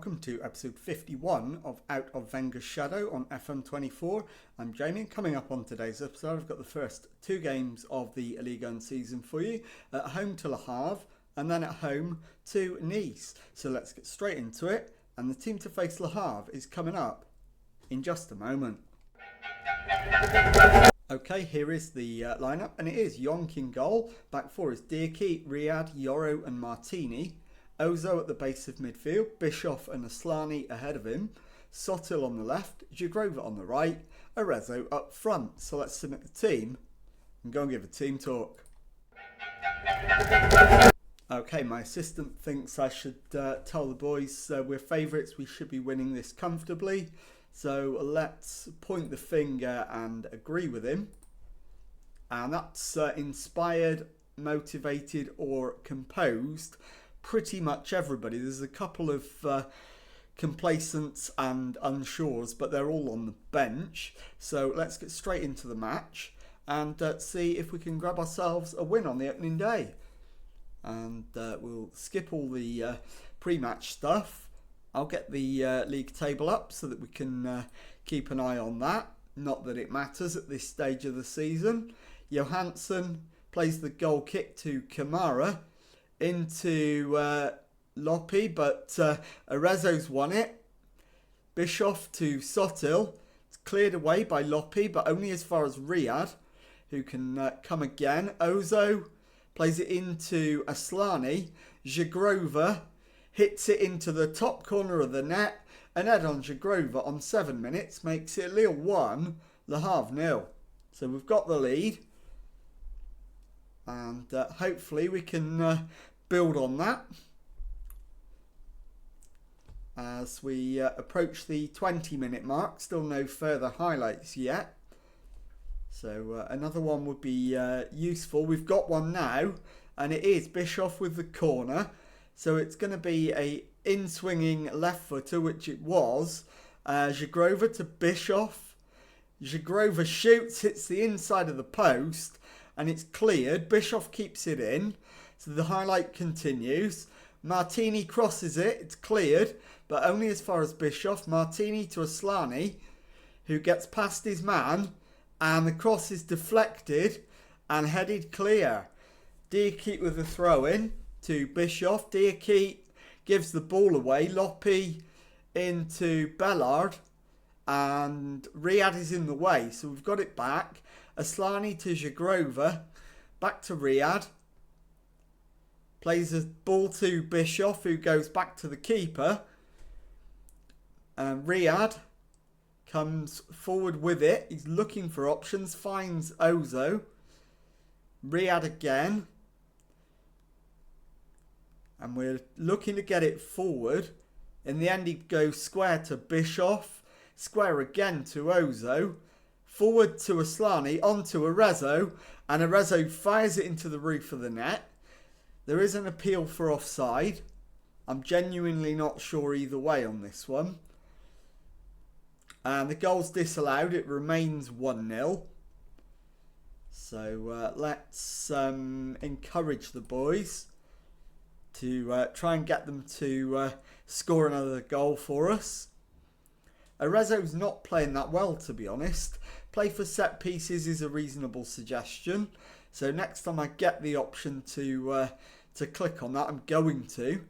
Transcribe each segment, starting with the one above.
welcome to episode 51 of Out of Wenger's Shadow on FM24. I'm Jamie. Coming up on today's episode, I've got the first two games of the Ligue season for you. At home to Le Havre and then at home to Nice. So let's get straight into it. And the team to face Le Havre is coming up in just a moment. Okay, here is the lineup, and it is Yonk in goal. Back four is Dirki, Riyad, Yoro and Martini. Ozo at the base of midfield, Bischoff and Aslani ahead of him, Sotil on the left, Jagrova on the right, Arezzo up front. So let's submit the team and go and give a team talk. Okay, my assistant thinks I should tell the boys we're favourites, we should be winning this comfortably. So let's point the finger and agree with him. And that's inspired, motivated or composed. Pretty much everybody. There's a couple of complacents and unsures, but they're all on the bench. So let's get straight into the match and see if we can grab ourselves a win on the opening day. And we'll skip all the pre-match stuff. I'll get the league table up so that we can keep an eye on that. Not that it matters at this stage of the season. Johansson plays the goal kick to Kamara into Loppi, but Arezzo's won it. Bischoff to Sotil. It's cleared away by Loppi, but only as far as Riyad, who can come again. Ozo plays it into Aslani. Jagrova hits it into the top corner of the net. And Edon Jagrova on 7 minutes makes it Lille 1, Le Havre 0. So we've got the lead. And hopefully we can build on that as we approach the 20-minute mark. Still no further highlights yet. So another one would be useful. We've got one now, and it is Bischoff with the corner. So it's going to be a in-swinging left footer, which it was. Jagrova to Bischoff. Jagrova shoots, hits the inside of the post, and it's cleared. Bischoff keeps it in. So the highlight continues. Martini crosses it. It's cleared, but only as far as Bischoff. Martini to Aslani, who gets past his man, and the cross is deflected and headed clear. Dirki with the throw-in to Bischoff. Dirki gives the ball away. Loppi into Bellard, and Riyad is in the way. So we've got it back. Aslani to Jagrova. Back to Riyad. Plays a ball to Bischoff, who goes back to the keeper. And Riyad comes forward with it. He's looking for options. Finds Ozo. Riyad again. And we're looking to get it forward. In the end, he goes square to Bischoff. Square again to Ozo. Forward to Aslani. On to Arezzo. And Arezzo fires it into the roof of the net. There is an appeal for offside. I'm genuinely not sure either way on this one. And the goal's disallowed. It remains 1-0. So let's encourage the boys to try and get them to score another goal for us. Arezzo's not playing that well, to be honest. Play for set pieces is a reasonable suggestion. So next time I get the option to click on that, I'm going to.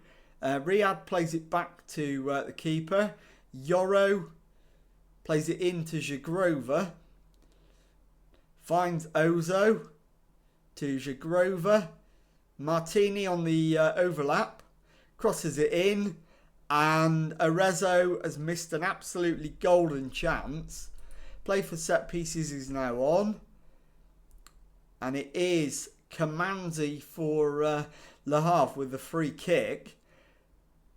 Riyad plays it back to the keeper. Yoro plays it into Jagrova. Finds Ozo to Jagrova. Martini on the overlap. Crosses it in. And Arezzo has missed an absolutely golden chance. Play for set pieces is now on. And it is Kamanzi for Le Havre with the free kick.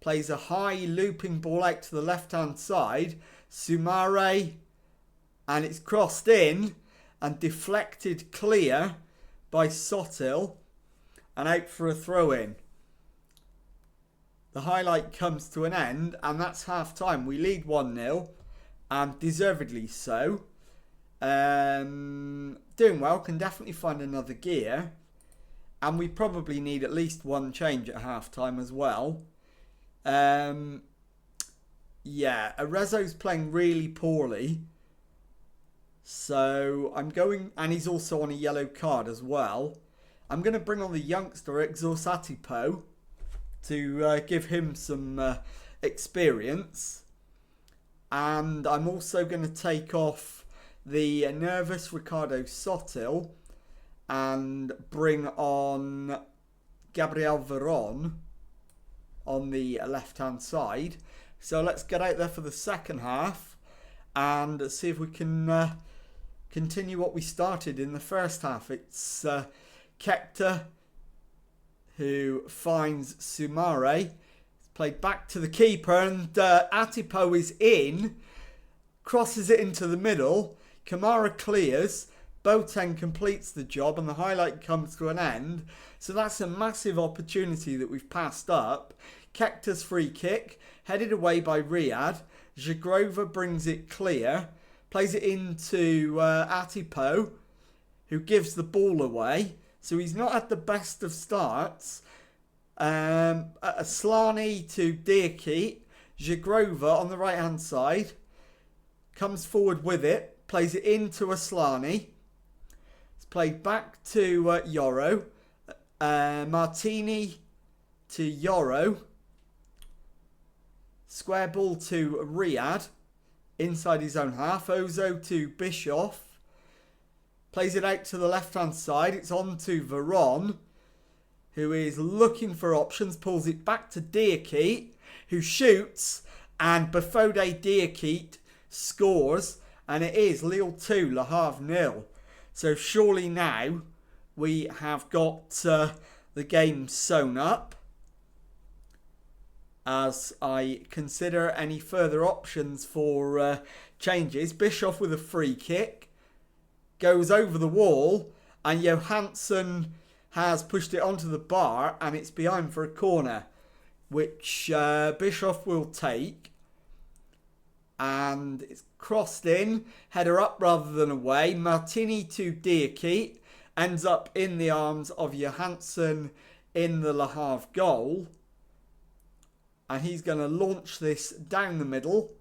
Plays a high looping ball out to the left-hand side. Sumare. And it's crossed in and deflected clear by Sotil. And out for a throw-in. The highlight comes to an end, and that's half-time. We lead 1-0, and deservedly so. Doing well, can definitely find another gear. And we probably need at least one change at half-time as well. Yeah, Arezzo's playing really poorly. So I'm going, and he's also on a yellow card as well. I'm going to bring on the youngster Exorsatipo to give him some experience. And I'm also going to take off the nervous Ricardo Sotil and bring on Gabriel Veron on the left-hand side. So let's get out there for the second half and see if we can continue what we started in the first half. It's Kekta who finds Sumare. It's played back to the keeper, and Atipo is in, crosses it into the middle. Kamara clears. Boateng completes the job, and the highlight comes to an end. So that's a massive opportunity that we've passed up. Kekta's free kick, headed away by Riyad. Zagrova brings it clear, plays it into Atipo, who gives the ball away. So he's not had the best of starts. Aslani to Diakite. Zagrova on the right-hand side comes forward with it, plays it into Aslani. It's played back to Yoro. Martini to Yoro. Square ball to Riyad. Inside his own half. Ozo to Bischoff. Plays it out to the left-hand side. It's on to Veron, who is looking for options. Pulls it back to Diakite, who shoots. And Bafode Diakite scores. And it is Lille 2, Le Havre 0. So surely now we have got the game sewn up, as I consider any further options for changes. Bischoff with a free kick. Goes over the wall, and Johansson has pushed it onto the bar, and it's behind for a corner, which Bischoff will take. And it's crossed in, header up rather than away. Martini to Diakite, ends up in the arms of Johansson in the Le Havre goal. And he's going to launch this down the middle.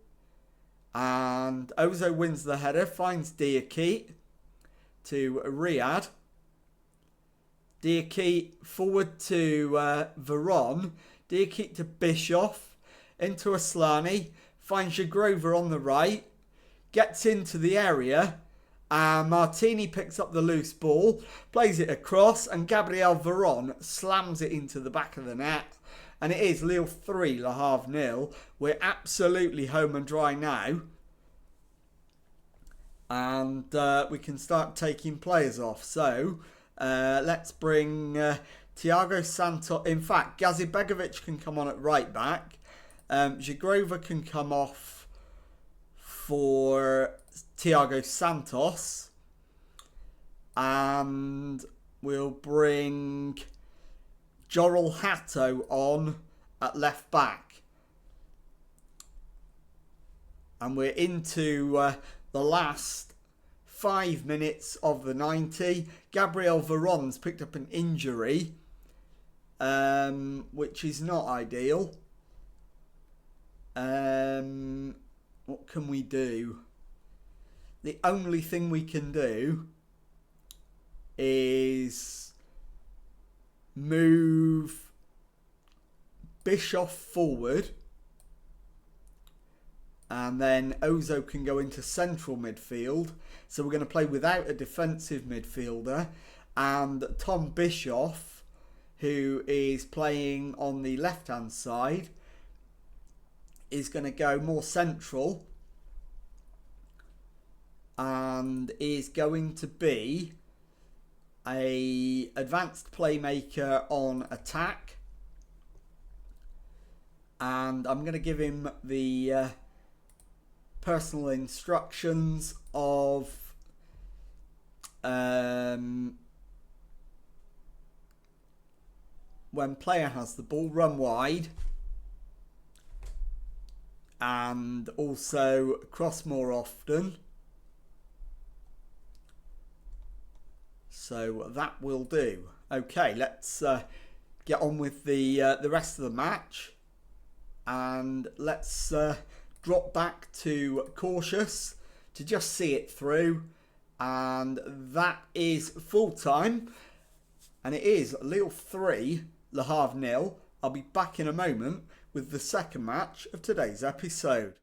And Ozo wins the header, finds Diakite to Riyad. Diakite forward to Veron. Diakite to Bischoff. Into Aslani. Finds Zagrova on the right. Gets into the area. Martini picks up the loose ball. Plays it across. And Gabriel Veron slams it into the back of the net. And it is Lille 3, Le Havre 0. We're absolutely home and dry now. And we can start taking players off. So let's bring Thiago Santos. In fact, Gazibegovic can come on at right back. Zagrova can come off for Thiago Santos. And we'll bring Jorel Hatto on at left back. And we're into the last 5 minutes of the 90. Gabriel Veron's picked up an injury, which is not ideal. What can we do? The only thing we can do is move Bischoff forward, and then Ozo can go into central midfield. So we're going to play without a defensive midfielder, and Tom Bischoff, who is playing on the left hand side, is going to go more central and is going to be a advanced playmaker on attack. And I'm going to give him the personal instructions of when player has the ball, run wide, and also cross more often. So that will do. Okay, let's get on with the rest of the match, and let's drop back to cautious to just see it through. And that is full time. And it is Lille 3, Le Havre 0. I'll be back in a moment with the second match of today's episode.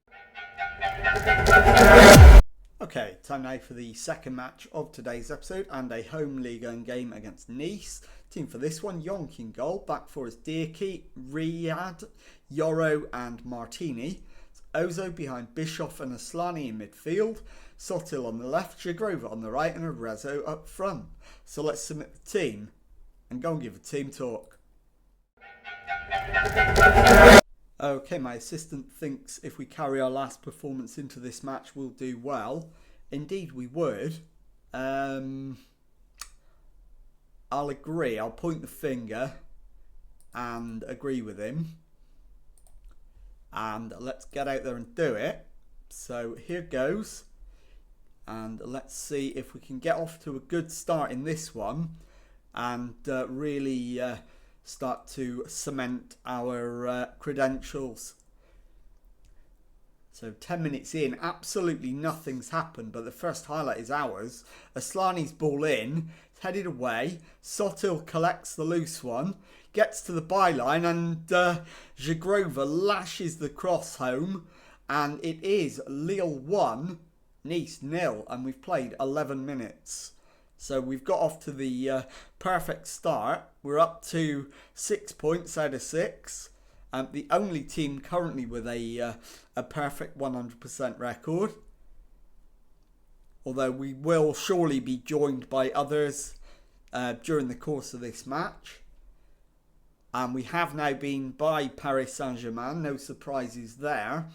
Okay, time now for the second match of today's episode and a home Ligue game against Nice. Team for this one, Yonk in goal. Back four is Dirkie, Riyad, Yoro and Martini. Ozo behind Bischoff and Aslani in midfield. Sotil on the left, Jagrova on the right and Arezzo up front. So let's submit the team and go and give a team talk. Okay, my assistant thinks if we carry our last performance into this match, we'll do well. Indeed, we would. I'll agree. I'll point the finger and agree with him. And let's get out there and do it. So here goes. And let's see if we can get off to a good start in this one. And really start to cement our credentials. So 10 minutes in, absolutely nothing's happened, but the first highlight is ours. Aslani's ball in, it's headed away. Sotil collects the loose one, gets to the byline, and Jagrova lashes the cross home. And it is Lille 1, Nice 0, and we've played 11 minutes. So we've got off to the perfect start. We're up to 6 points out of 6. The only team currently with a perfect 100% record. Although we will surely be joined by others during the course of this match. And we have now been by Paris Saint-Germain. No surprises there.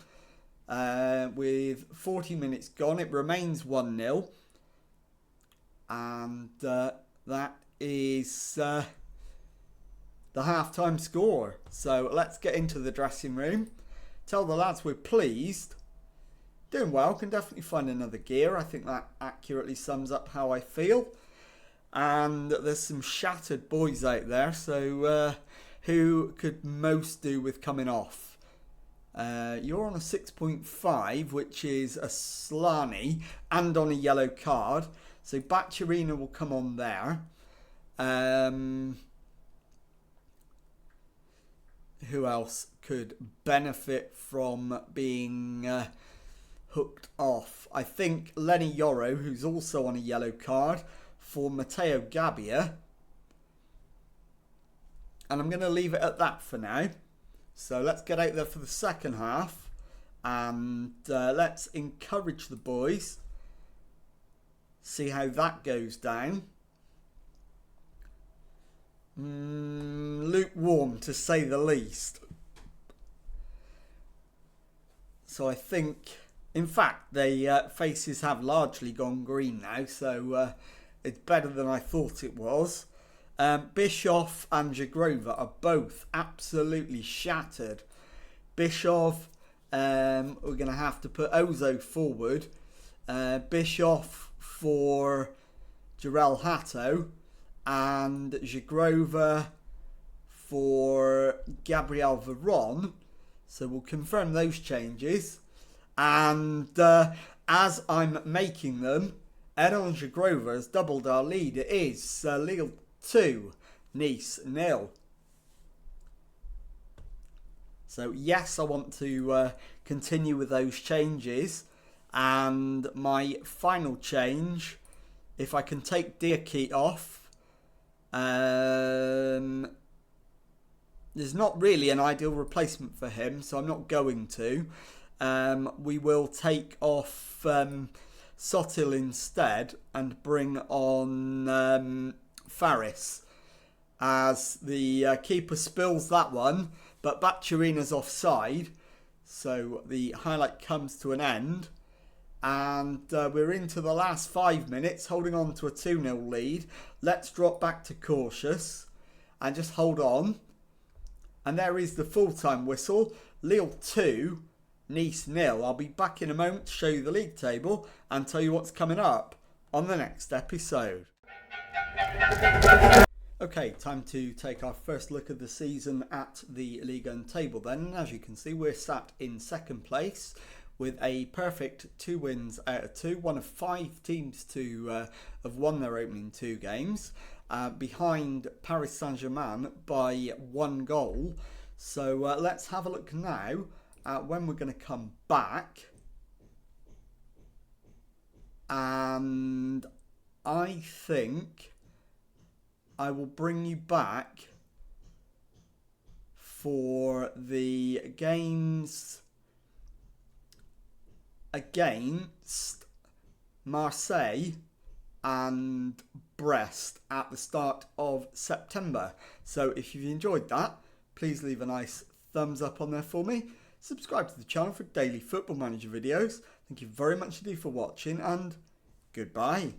With 40 minutes gone, it remains 1-0. And that is the half-time score. So let's get into the dressing room. Tell the lads we're pleased. Doing well. Can definitely find another gear. I think that accurately sums up how I feel. And there's some shattered boys out there. So who could most do with coming off? You're on a 6.5, which is a Aslani, and on a yellow card. So Bacciarina will come on there. Who else could benefit from being hooked off? I think Lenny Yoro, who's also on a yellow card, for Matteo Gabbia. And I'm going to leave it at that for now. So let's get out there for the second half. And let's encourage the boys. See how that goes down. Lukewarm, to say the least. So I think, in fact, the faces have largely gone green now. So it's better than I thought it was. Bischoff and Jagrova are both absolutely shattered. Bischoff, we're going to have to put Ozo forward. Bischoff for Jarell Hatto and Jagrova for Gabriel Veron. So we'll confirm those changes. And as I'm making them, Edon Jagrova has doubled our lead. It is Lille 2, Nice 0. So yes, I want to continue with those changes. And my final change, if I can take Dirkie off, there's not really an ideal replacement for him, so I'm not going to. We will take off Sotil instead and bring on Faris, as the keeper spills that one, but Bacciarina's offside, so the highlight comes to an end. And we're into the last 5 minutes, holding on to a 2-0 lead. Let's drop back to cautious and just hold on. And there is the full-time whistle. Lille 2, Nice 0. I'll be back in a moment to show you the league table and tell you what's coming up on the next episode. Okay, time to take our first look at the season at the Ligue table then. And as you can see, we're sat in second place with a perfect 2 wins out of 2. One of 5 teams to have won their opening 2 games, behind Paris Saint-Germain by 1 goal. So let's have a look now at when we're going to come back. And I think I will bring you back for the games against Marseille and Brest at the start of September. So if you've enjoyed that, please leave a nice thumbs up on there for me. Subscribe to the channel for daily Football Manager videos. Thank you very much indeed for watching, and goodbye.